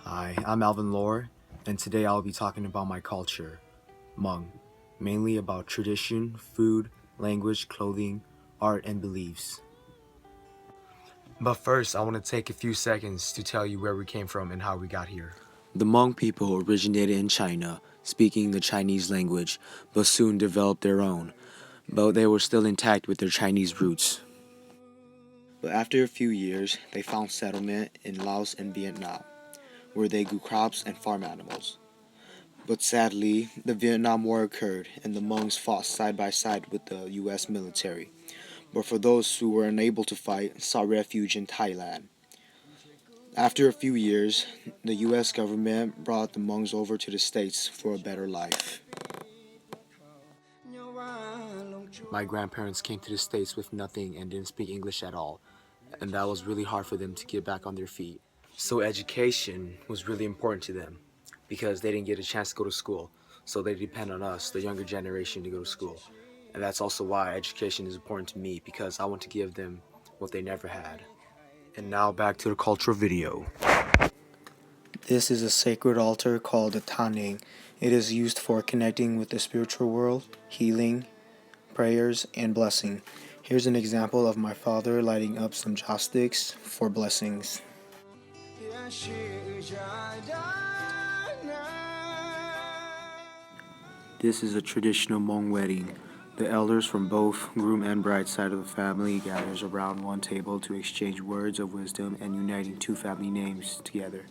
Hi, I'm Alvin Lore, and today I'll be talking about my culture, Hmong, mainly about tradition, food, language, clothing, art, and beliefs. But first, I want to take a few seconds to tell you where we came from and how we got here. The Hmong people originated in China, speaking the Chinese language, but soon developed their own, but they were still intact with their Chinese roots. But after a few years, they found settlement in Laos and Vietnam, where they grew crops and farm animals. But sadly, the Vietnam War occurred and the Hmongs fought side by side with the US military. But for those who were unable to fight, sought refuge in Thailand. After a few years, the US government brought the Hmongs over to the States for a better life. My grandparents came to the States with nothing and didn't speak English at all, and that was really hard for them to get back on their feet. So education was really important to them because they didn't get a chance to go to school. So they depend on us, the younger generation, to go to school. And that's also why education is important to me, because I want to give them what they never had. And now back to the cultural video. This is a sacred altar called a tanning. It is used for connecting with the spiritual world, healing, prayers, and blessing. Here's an example of my father lighting up some joss sticks for blessings. This is a traditional Hmong wedding. The elders from both groom and bride side of the family gathers around one table to exchange words of wisdom and uniting two family names together.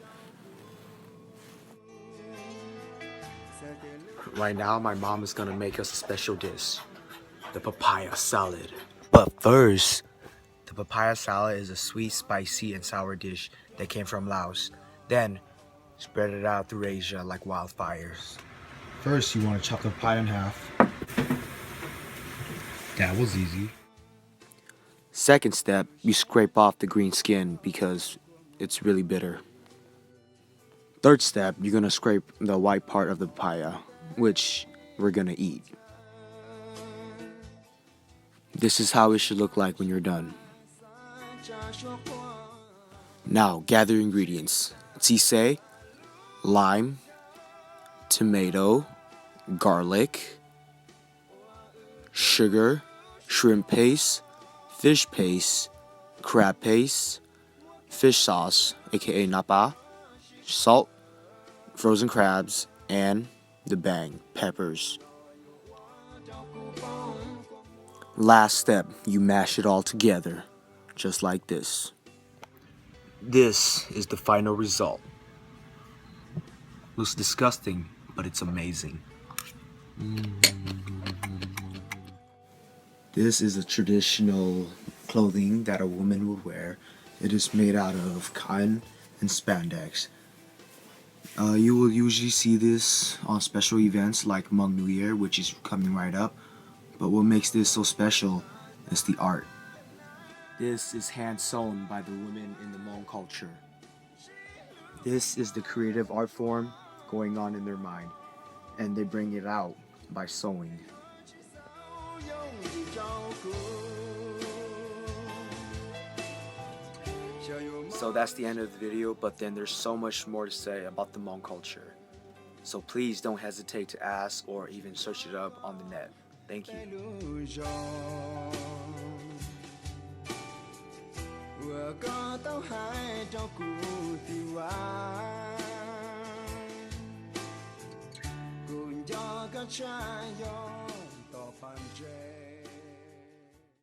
Right now, my mom is gonna make us a special dish, the papaya salad. But first, the papaya salad is a sweet, spicy, and sour dish that came from Laos. Then, spread it out through Asia like wildfires. First, you want to chop the papaya in half. That was easy. Second step, you scrape off the green skin because it's really bitter. Third step, you're gonna scrape the white part of the papaya, which we're gonna eat. This is how it should look like when you're done. Now, gather ingredients. Tsise, lime, tomato, garlic, sugar, shrimp paste, fish paste, crab paste, fish sauce, aka napa, salt, frozen crabs, and the bang, peppers. Last step, you mash it all together, just like this. This is the final result. Looks disgusting, but it's amazing. This is a traditional clothing that a woman would wear. It is made out of cotton and spandex. You will usually see this on special events like Hmong New Year, which is coming right up. But what makes this so special is the art. This is hand sewn by the women in the Hmong culture. This is the creative art form going on in their mind, and they bring it out by sewing. So that's the end of the video, but then there's so much more to say about the Hmong culture. So please don't hesitate to ask or even search it up on the net. Thank you.